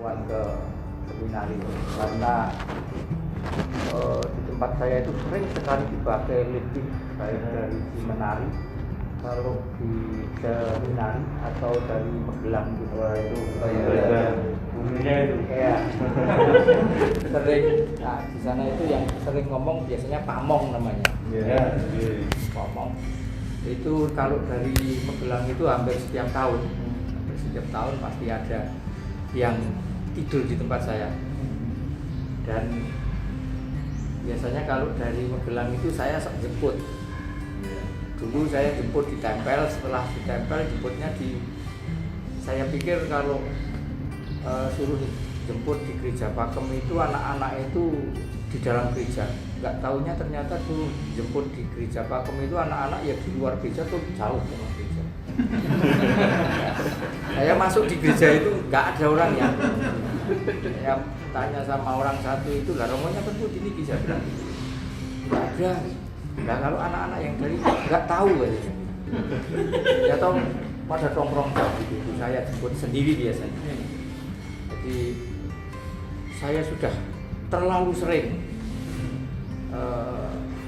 pertemuan ke seminari karena di tempat saya itu sering sekali dipakai lift baik dari Seminari kalau di seminari atau dari Magelang gitu. Wah, itu kayak buminya itu ya sering. Nah di sana itu yang sering ngomong biasanya pamong namanya. ya. Pamong itu kalau dari Magelang itu hampir setiap tahun pasti ada yang tidur di tempat saya. Dan biasanya kalau dari Magelang itu saya jemput. Dulu saya jemput ditempel, setelah ditempel jemputnya saya pikir kalau suruh jemput di gereja Pakem itu anak-anak itu di dalam gereja. Nggak taunya ternyata tuh jemput di gereja Pakem itu anak-anak ya di luar gereja tuh jauh sama gereja. Saya masuk di gereja itu nggak ada orangnya. Saya tanya sama orang satu itu, lah romonya kan tuh ini bisa bilang nggak ada. Nah kalau anak-anak yang dari nggak tahu katanya. Ya tahu pada tongkrong gitu. Saya jemput sendiri biasanya. Jadi saya sudah terlalu sering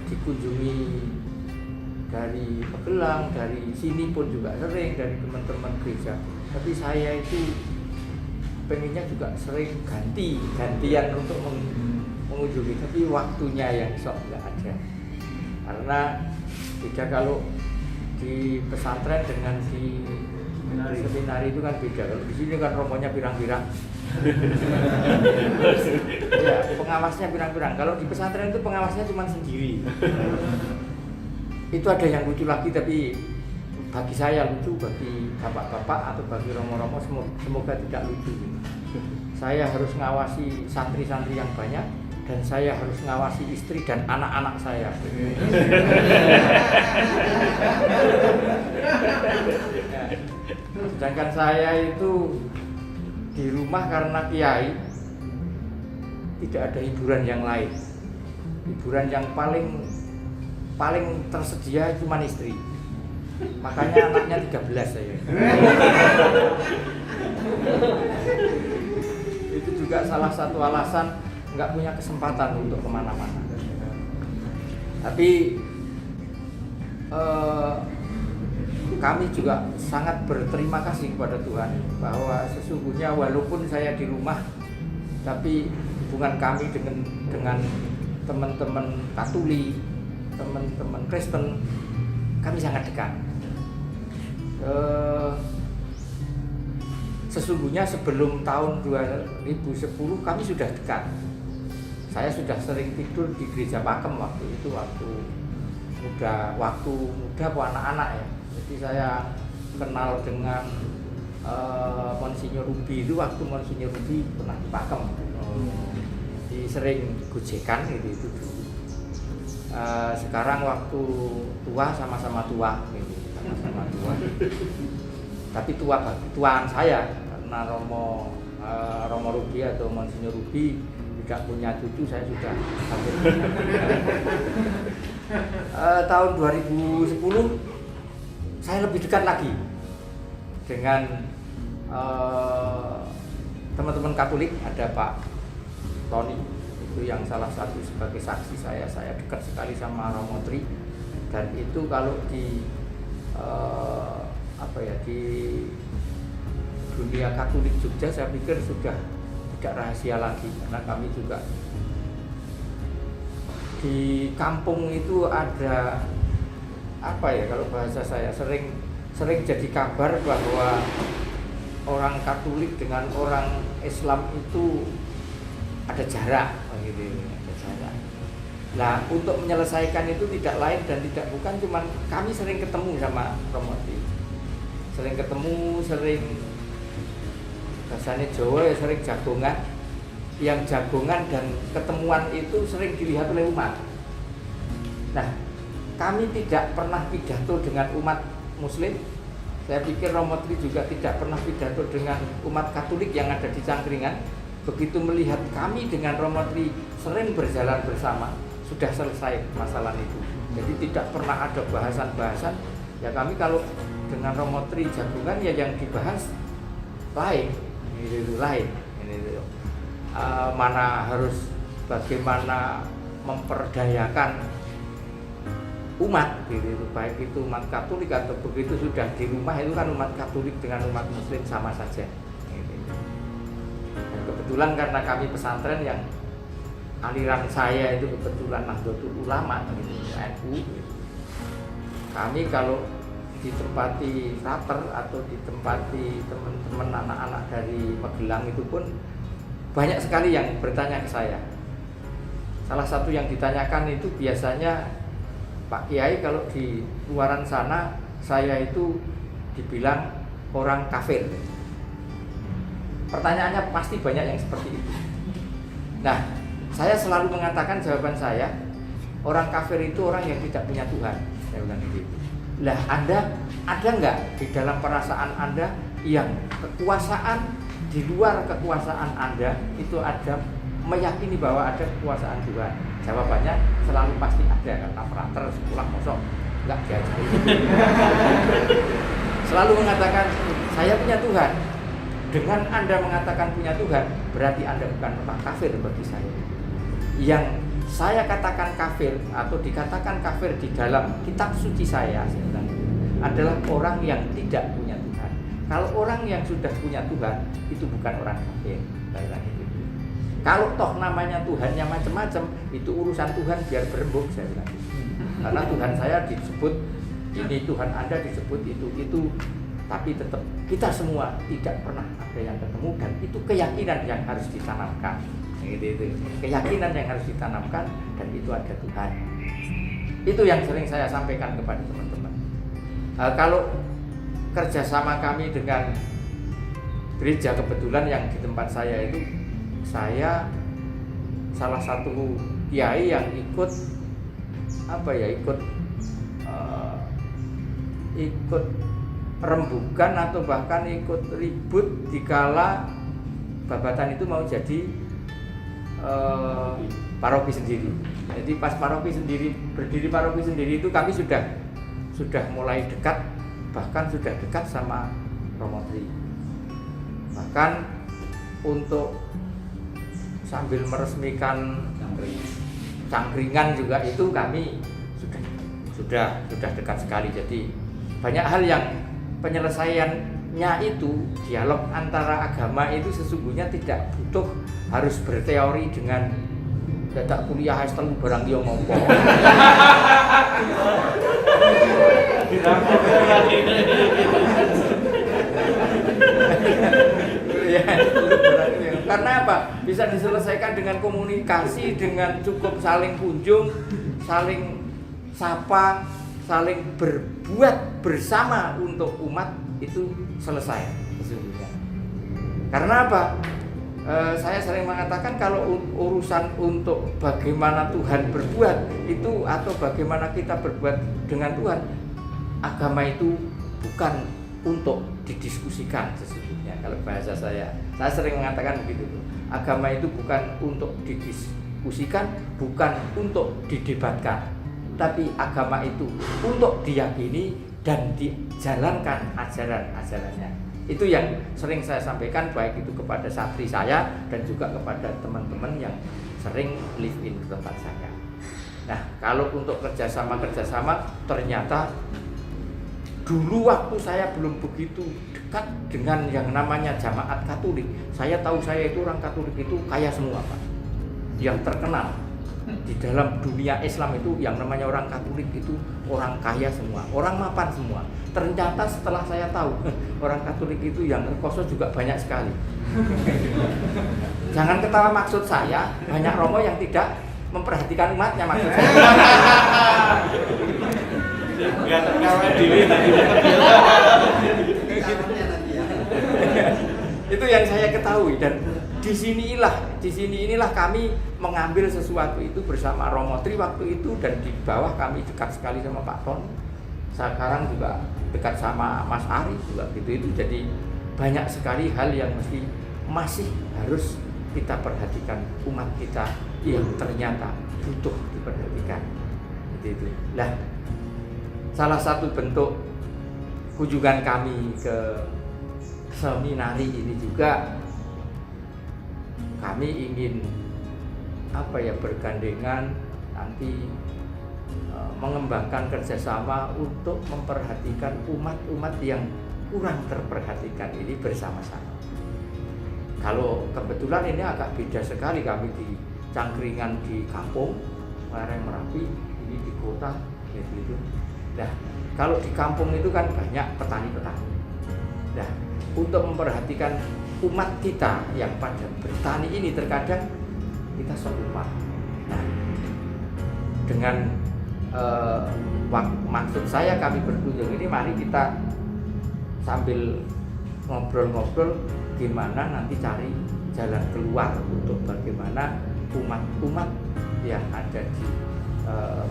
dikunjungi dari Magelang, dari sini pun juga sering, dari teman-teman gereja. Tapi saya itu pengennya juga sering gantian untuk mengunjungi, tapi waktunya yang sok nggak ada. Karena beda kalau di pesantren dengan di seminari itu kan beda. Kalau di sini kan romonya pirang-pirang. Ya, pengawasnya pirang-pirang. Kalau di pesantren itu pengawasnya cuma sendiri. Itu ada yang lucu lagi, tapi bagi saya lucu, bagi bapak-bapak atau bagi romo-romo semoga tidak lucu. Saya harus ngawasi santri-santri yang banyak dan saya harus ngawasi istri dan anak-anak saya. Sedangkan saya itu di rumah karena kiai tidak ada hiburan yang lain. Hiburan yang paling tersedia cuma istri. Makanya anaknya 13 saya. Itu juga salah satu alasan nggak punya kesempatan untuk kemana-mana. Tapi kami juga sangat berterima kasih kepada Tuhan bahwa sesungguhnya walaupun saya di rumah, tapi hubungan kami dengan teman-teman Katolik, teman-teman Kristen, kami sangat dekat. Sesungguhnya sebelum tahun 2010 kami sudah dekat. Saya sudah sering tidur di gereja Pakem waktu muda anak-anak ya. Jadi saya kenal dengan Monsinyur Ruby itu waktu Monsinyur Ruby pernah di Pakem. Jadi sering gojekan gitu dulu. Sekarang waktu tua sama-sama tua gitu. Sama-sama tua. Tapi tuaan saya karena Romo Ruby atau Monsinyur Ruby tidak punya cucu, saya sudah hampir. Tahun 2010 saya lebih dekat lagi dengan teman-teman Katolik. Ada Pak Tony itu yang salah satu sebagai saksi saya dekat sekali sama Romo Tri. Dan itu kalau di di dunia Katolik Jogja saya pikir sudah tidak rahasia lagi, karena kami juga di kampung itu ada kalau bahasa saya sering jadi kabar bahwa orang Katolik dengan orang Islam itu ada jarak gitu, ada jarak. Nah, untuk menyelesaikan itu tidak lain dan tidak bukan cuman kami sering ketemu sama Romo Tri. Sering ketemu, sering bahasanya Jawa ya sering jagongan. Yang jagongan dan ketemuan itu sering dilihat oleh umat. Nah, kami tidak pernah pidato dengan umat Muslim. Saya pikir Romo Tri juga tidak pernah pidato dengan umat Katolik yang ada di Cangkringan. Begitu melihat kami dengan Romo Tri sering berjalan bersama, sudah selesai masalah itu. Jadi tidak pernah ada bahasan-bahasan. Ya kami kalau dengan Romo Tri jagungan ya yang dibahas lain, ini lain. Ini gitu. Mana harus bagaimana memperdayakan umat gitu, baik itu umat Katolik atau begitu sudah di rumah itu kan umat Katolik dengan umat Muslim sama saja gitu. Dan kebetulan karena kami pesantren yang aliran saya itu kebetulan Nahdlatul Ulama gitu, NU gitu. Kami kalau ditempati frater atau ditempati teman-teman anak-anak dari Magelang itu pun banyak sekali yang bertanya ke saya. Salah satu yang ditanyakan itu biasanya, Pak Kiai, kalau di luaran sana saya itu dibilang orang kafir. Pertanyaannya pasti banyak yang seperti itu. Nah, saya selalu mengatakan jawaban saya, orang kafir itu orang yang tidak punya Tuhan. Saya bilang gitu. Lah, Anda ada nggak di dalam perasaan Anda yang kekuasaan di luar kekuasaan Anda itu ada, meyakini bahwa ada kekuasaan Tuhan? Jawabannya selalu pasti ada, karena frater sekolah mosok nggak diajari. Selalu mengatakan saya punya Tuhan. Dengan Anda mengatakan punya Tuhan, berarti Anda bukan orang kafir bagi saya. Yang saya katakan kafir atau dikatakan kafir di dalam kitab suci saya adalah orang yang tidak punya Tuhan. Kalau orang yang sudah punya Tuhan itu bukan orang kafir. Kalau toh namanya Tuhannya macam-macam, itu urusan Tuhan biar berembuk, saya bilang. Karena Tuhan saya disebut ini, Tuhan Anda disebut itu, tapi tetap kita semua tidak pernah ada yang ketemu, dan itu keyakinan yang harus ditanamkan. Gitu. Keyakinan yang harus ditanamkan, dan itu ada Tuhan. Itu yang sering saya sampaikan kepada teman-teman. Kalau kerjasama kami dengan gereja, kebetulan yang di tempat saya itu, saya salah satu kiai yang ikut ikut rembukan atau bahkan ikut ribut dikala Babatan itu mau jadi paroki sendiri. Jadi pas paroki sendiri, berdiri paroki sendiri itu kami sudah mulai dekat, bahkan sudah dekat sama Romo Tri. Bahkan untuk sambil meresmikan cangkringan juga itu kami sudah dekat sekali. Jadi banyak hal yang penyelesaiannya itu, dialog antara agama itu sesungguhnya tidak butuh harus berteori dengan dadak kuliah S3 barang dia ngomong. Karena apa? Bisa diselesaikan dengan komunikasi, dengan cukup saling kunjung, saling sapa, saling berbuat bersama untuk umat, itu selesai sesungguhnya. Karena apa? Saya sering mengatakan kalau urusan untuk bagaimana Tuhan berbuat itu, atau bagaimana kita berbuat dengan Tuhan, agama itu bukan untuk didiskusikan sesungguhnya. Kalau bahasa saya sering mengatakan begitu. Agama itu bukan untuk didiskusikan, bukan untuk didebatkan, tapi agama itu untuk diyakini dan dijalankan ajaran-ajarannya. Itu yang sering saya sampaikan, baik itu kepada santri saya dan juga kepada teman-teman yang sering live in ke tempat saya. Nah, kalau untuk kerjasama ternyata dulu waktu saya belum begitu dekat dengan yang namanya jamaat Katolik. Saya tahu saya itu orang Katolik itu kaya semua, Pak. Yang terkenal di dalam dunia Islam itu yang namanya orang Katolik itu orang kaya semua, orang mapan semua. Ternyata setelah saya tahu orang Katolik itu yang rekoso juga banyak sekali. Jangan ketawa, maksud saya banyak romo yang tidak memperhatikan umatnya, maksud saya. Itu yang saya ketahui, dan di sini inilah kami mengambil sesuatu itu bersama Romo Tri waktu itu, dan di bawah kami dekat sekali sama Pak Ton. Sekarang juga dekat sama Mas Ari juga gitu. Itu jadi banyak sekali hal yang masih harus kita perhatikan umat kita yang ternyata butuh diperhatikan. Itu. Lah, salah satu bentuk kunjungan kami ke seminari ini juga kami ingin bergandengan nanti mengembangkan kerjasama untuk memperhatikan umat-umat yang kurang terperhatikan ini bersama-sama. Kalau kebetulan ini agak beda sekali, kami di cangkringan di kampung, lereng Merapi, ini di kota, gitu. Nah, kalau di kampung itu kan banyak petani-petani. Nah, untuk memperhatikan umat kita yang pada bertani ini terkadang kita sok lupa. Nah, dengan maksud saya kami berkunjung ini, mari kita sambil ngobrol-ngobrol gimana nanti cari jalan keluar untuk bagaimana umat-umat yang ada di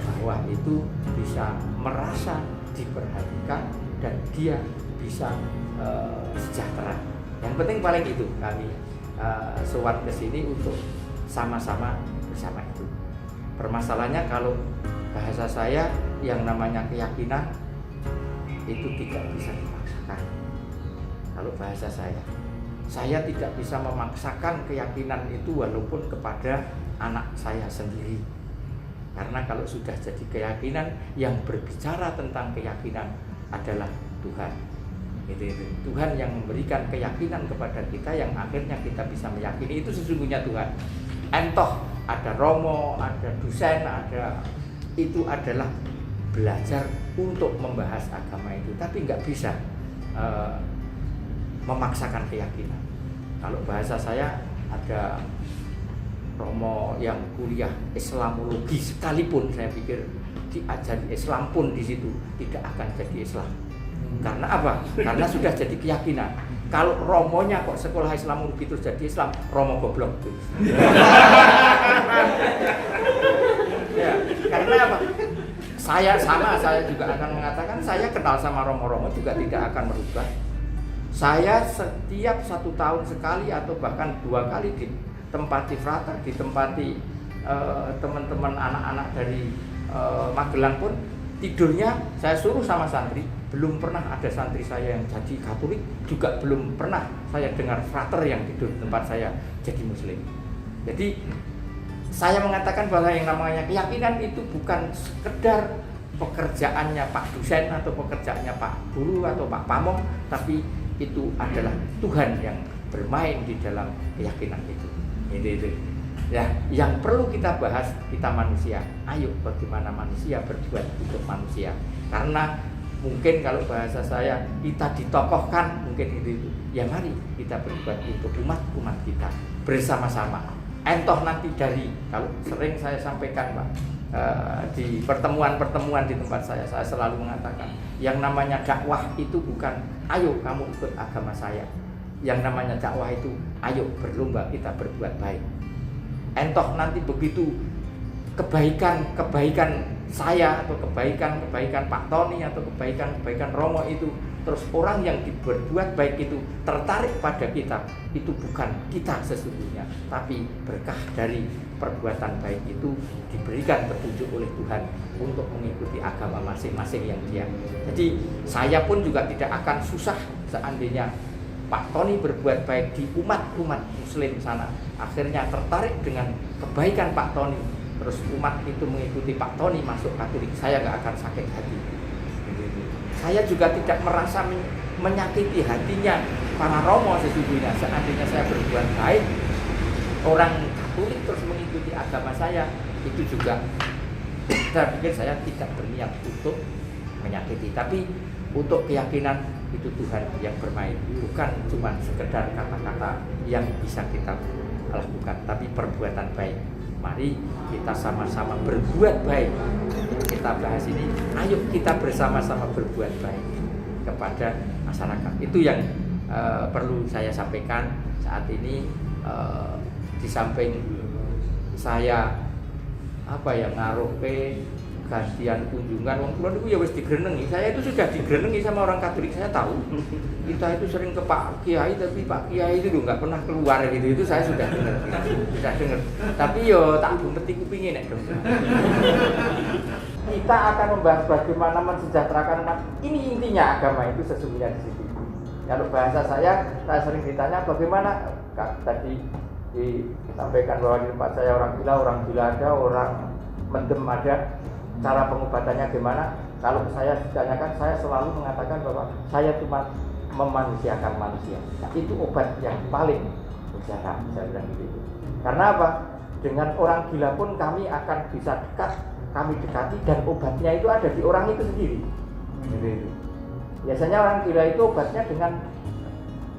bawah itu bisa merasa diperhatikan dan dia bisa sejahtera. Yang penting paling itu kami sowan ke sini untuk sama-sama bersama itu. Permasalahannya kalau bahasa saya yang namanya keyakinan itu tidak bisa dipaksakan. Kalau bahasa saya tidak bisa memaksakan keyakinan itu walaupun kepada anak saya sendiri. Karena kalau sudah jadi keyakinan, yang berbicara tentang keyakinan adalah Tuhan. Itu. Tuhan yang memberikan keyakinan kepada kita, yang akhirnya kita bisa meyakini itu sesungguhnya Tuhan. Entoh ada romo, ada dosen, itu adalah belajar untuk membahas agama itu, tapi nggak bisa memaksakan keyakinan. Kalau bahasa saya ada romo yang kuliah Islamologi sekalipun, saya pikir diajari Islam pun di situ tidak akan jadi Islam. Karena apa? Karena sudah jadi keyakinan. Kalau romonya kok sekolah Islamologi terus jadi Islam, romo goblok. Ya, karena apa? Saya juga akan mengatakan, saya kenal sama romo-romo juga tidak akan merubah. Saya setiap 1 tahun sekali atau bahkan 2 kali ditempati frater, ditempati teman-teman anak-anak dari Magelang pun tidurnya saya suruh sama santri. Belum pernah ada santri saya yang jadi Katolik, juga belum pernah saya dengar frater yang tidur di tempat saya jadi Muslim. Jadi saya mengatakan bahwa yang namanya keyakinan itu bukan sekedar pekerjaannya Pak dosen atau pekerjaannya Pak guru atau Pak pamong, tapi itu adalah Tuhan yang bermain di dalam keyakinan itu. Itu. Ya, yang perlu kita bahas kita manusia. Ayo bagaimana manusia berbuat untuk manusia. Karena mungkin kalau bahasa saya kita ditokohkan mungkin itu. Ya mari kita berbuat untuk umat kita bersama-sama. Entoh nanti dari, kalau sering saya sampaikan Pak, di pertemuan-pertemuan di tempat saya selalu mengatakan yang namanya dakwah itu bukan ayo kamu ikut agama saya. Yang namanya dakwah itu ayo berlomba kita berbuat baik. Entoh nanti begitu kebaikan saya atau kebaikan Pak Tony atau kebaikan Romo itu, terus orang yang berbuat baik itu tertarik pada kita, itu bukan kita sesungguhnya, tapi berkah dari perbuatan baik itu diberikan petunjuk oleh Tuhan untuk mengikuti agama masing-masing yang dia. Jadi saya pun juga tidak akan susah seandainya Pak Tony berbuat baik di umat Muslim sana, akhirnya tertarik dengan kebaikan Pak Tony, terus umat itu mengikuti Pak Tony masuk Katolik, saya nggak akan sakit hati. Saya juga tidak merasa menyakiti hatinya para romo sesungguhnya. Seandainya saya berbuat baik, orang Katolik terus mengikuti agama saya, itu juga saya pikir saya tidak berniat untuk menyakiti, tapi untuk keyakinan itu Tuhan yang bermain, bukan cuma sekedar kata-kata yang bisa kita lakukan, tapi perbuatan baik. Mari kita sama-sama berbuat baik. Kita bahas ini, ayo kita bersama-sama berbuat baik kepada masyarakat. Itu yang perlu saya sampaikan saat ini. Di samping saya ngaruh gantian kunjungan wong kula niku ya wis digrenengi. Saya itu sudah digrenengi sama orang Katolik, saya tahu. Kita itu sering ke Pak Kiai, tapi Pak Kiai itu nggak pernah keluar gitu. Itu saya sudah dengar. Tapi yo tak bumet kupinge nek dong. Kita akan membahas bagaimana mensejahterakan umat. Ini intinya agama itu sesungguhnya di situ. Kalau bahasa saya sering ditanya bagaimana tadi disampaikan bahwa di tempat saya orang gila ada, orang mendem ada. Cara pengobatannya gimana? Kalau saya ditanyakan, saya selalu mengatakan bahwa saya cuma memanusiakan manusia. Nah, itu obat yang paling mujarab, saya bilang gitu. Karena apa? Dengan orang gila pun kami akan bisa dekat, kami dekati, dan obatnya itu ada di orang itu sendiri. Gitu. Biasanya orang gila itu obatnya dengan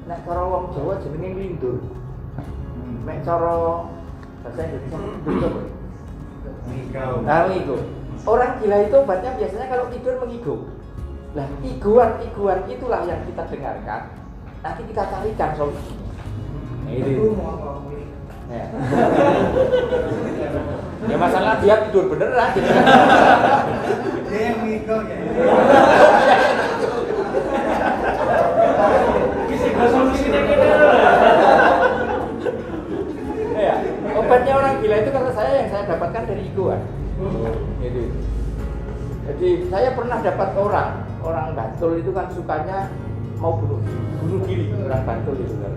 nek cara wong Jawa jenenge nglindur. Nek cara bahasa Indonesia nglindur. Ngigau. Orang gila itu obatnya biasanya kalau tidur mengigau. Nah, iguan itulah yang kita dengarkan. Nanti kita carikan solusinya. Nah, itu. Ya. Ya masalah dia tidur beneran gitu. Dia yang ngigau ya. Solusinya kita. Ya, obatnya orang gila itu kalau yang saya dapatkan dari iguan. Gitu. Jadi saya pernah dapat orang Bantul itu kan sukanya mau bunuh diri, orang Bantul itu kan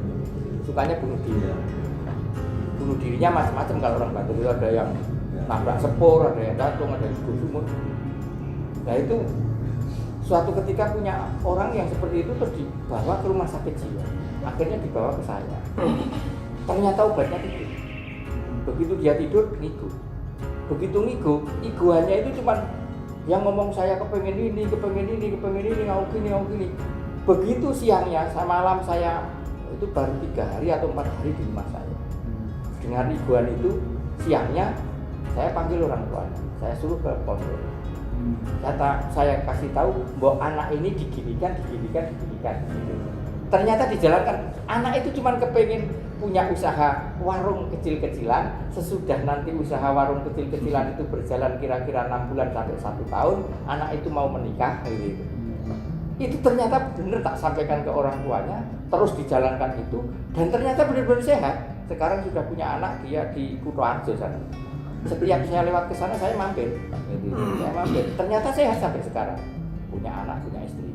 sukanya bunuh diri. Bunuh dirinya macam-macam. Kalau orang Bantul itu ada yang nabrak sepur, ada yang gantung, ada yang sumur. Nah itu suatu ketika punya orang yang seperti itu terus dibawa ke rumah sakit jiwa. Akhirnya dibawa ke saya. Ternyata obatnya tidur. Begitu dia tidur, ngigo. Begitu ngigo, iguannya itu cuma yang ngomong saya kepengen ini, ngau gini. Begitu siangnya, malam saya itu baru 3 hari atau 4 hari di rumah saya. Dengan iguan itu, siangnya saya panggil orang tuanya, saya suruh ke pondok. Saya kasih tahu bahwa anak ini diginikan. Ternyata dijalankan. Anak itu cuma kepengen punya usaha warung kecil-kecilan. Sesudah nanti usaha warung kecil-kecilan itu berjalan kira-kira 6 bulan sampai 1 tahun, anak itu mau menikah gitu. Itu ternyata benar tak sampaikan ke orang tuanya, terus dijalankan itu, dan ternyata benar-benar sehat. Sekarang sudah punya anak, dia di Kutoarjo sana. Setiap saya lewat ke sana saya mampir. Ternyata sehat sampai sekarang. Punya anak, punya istri.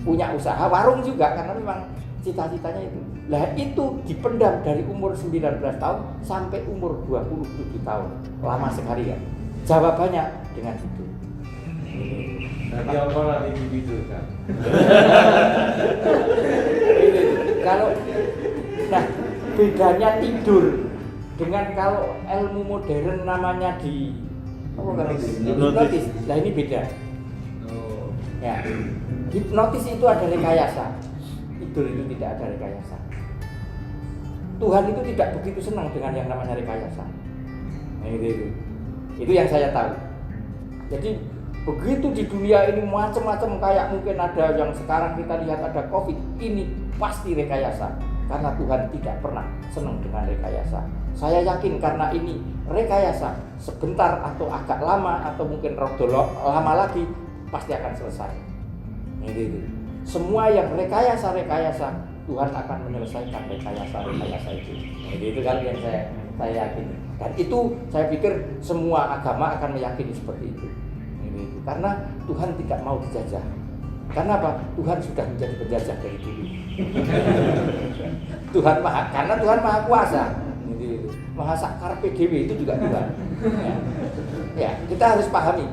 Punya usaha warung juga karena memang cita-citanya itu. Lah itu dipendam dari umur 19 tahun sampai umur 27 tahun. Lama sekali ya. Jawabannya dengan itu. Nanti apa lagi tidur kan? Kalau bedanya tidur dengan kalau ilmu modern namanya hipnotis. Nah ini beda. Ya. Hipnotis itu ada rekayasa. Tidur itu tidak ada rekayasa. Tuhan itu tidak begitu senang dengan yang namanya rekayasa. Nah, itu yang saya tahu. Jadi begitu di dunia ini macam-macam, kayak mungkin ada yang sekarang kita lihat ada COVID, ini pasti rekayasa. Karena Tuhan tidak pernah senang dengan rekayasa. Saya yakin karena ini rekayasa, sebentar atau agak lama atau mungkin lama lagi pasti akan selesai. Itu. Semua yang rekayasa Tuhan akan menyelesaikan rekayasa itu. Itu kan yang saya yakini. Dan itu saya pikir semua agama akan meyakini seperti itu. Karena Tuhan tidak mau dijajah. Karena apa? Tuhan sudah menjadi penjajah dari dulu. Karena Tuhan maha kuasa. Maha sakar PDW itu juga Tuhan. Ya, kita harus pahami.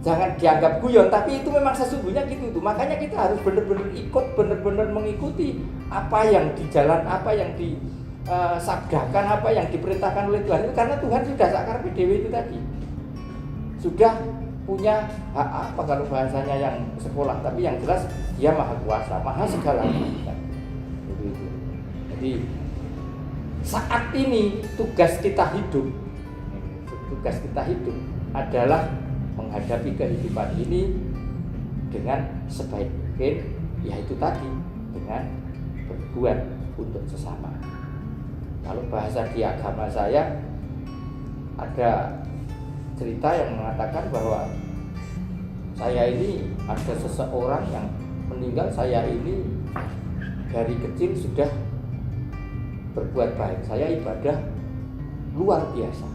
Jangan dianggap guyon, tapi itu memang sesungguhnya gitu tuh. Makanya kita harus benar-benar benar-benar mengikuti apa yang di jalan, apa yang disabdakan, apa yang diperintahkan oleh Tuhan itu, karena Tuhan sudah sakar PDW itu tadi. Sudah punya hak apa kalau bahasanya yang sekolah, tapi yang jelas dia maha kuasa, maha segalanya. Jadi saat ini tugas kita hidup adalah menghadapi kehidupan ini dengan sebaik mungkin, yaitu tadi dengan berbuat untuk sesama. Kalau bahasa di agama saya ada cerita yang mengatakan bahwa saya ini ada seseorang yang meninggal, saya ini dari kecil sudah berbuat baik, saya ibadah luar biasa.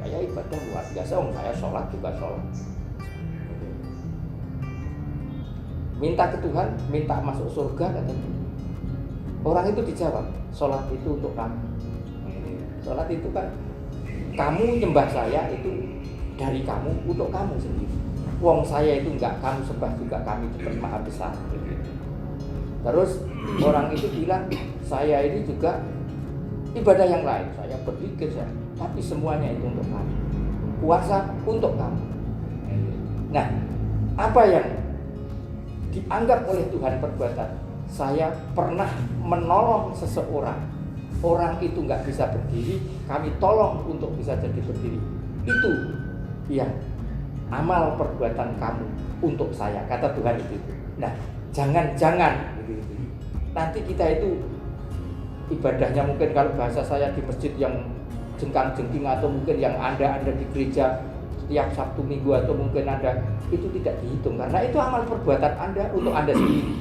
Saya sholat juga sholat. Minta ke Tuhan, minta masuk surga, katanya. Orang itu dijawab, sholat itu untuk kamu. Sholat itu kan kamu nyembah saya itu dari kamu untuk kamu sendiri. Wong saya itu enggak kamu sembah juga kami tetap maha besar. Terus orang itu bilang saya ini juga ibadah yang lain, saya berpikir saya, tapi semuanya itu untuk kamu. Puasa untuk kamu. Nah, apa yang dianggap oleh Tuhan perbuatan? Saya pernah menolong seseorang. Orang itu nggak bisa berdiri, kami tolong untuk bisa jadi berdiri. Itu yang amal perbuatan kamu untuk saya, kata Tuhan itu. Nah, jangan-jangan nanti kita itu ibadahnya mungkin kalau bahasa saya di masjid yang jengkang-jengking atau mungkin yang Anda di gereja setiap Sabtu Minggu atau mungkin Anda itu tidak dihitung karena itu amal perbuatan Anda untuk Anda sendiri.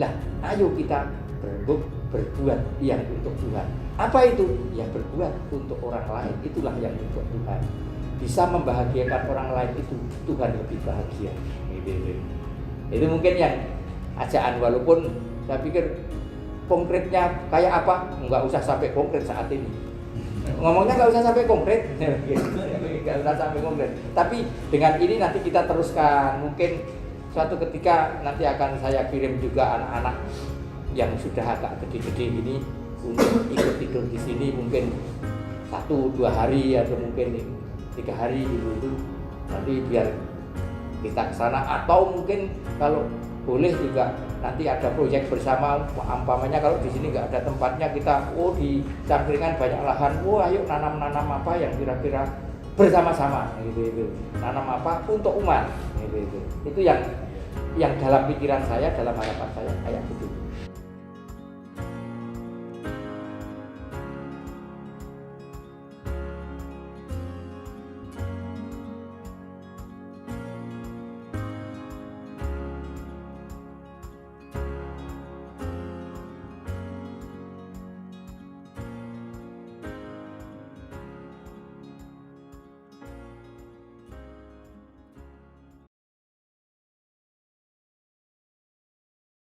Lah, ayo kita berbuat yang untuk Tuhan. Apa itu? Ya berbuat untuk orang lain. Itulah yang untuk Tuhan. Bisa membahagiakan orang lain itu Tuhan lebih bahagia. Itu mungkin yang ajaan, walaupun saya pikir konkretnya kayak apa nggak usah sampai konkret saat ini. Ngomongnya nggak usah sampai konkret, nggak usah sampai konkret. Tapi dengan ini nanti kita teruskan. Mungkin suatu ketika nanti akan saya kirim juga anak-anak yang sudah agak gede-gede ini untuk ikut tidur di sini mungkin 1-2 hari atau mungkin 3 hari gitu. Nanti biar kita ke sana atau mungkin kalau boleh juga nanti ada proyek bersama, umpamanya kalau di sini nggak ada tempatnya kita di Cangkringan banyak lahan, ayo nanam apa yang kira-kira bersama-sama gitu. Nanam apa untuk umat gitu. Itu yang dalam pikiran saya, dalam harapan saya kayak gitu.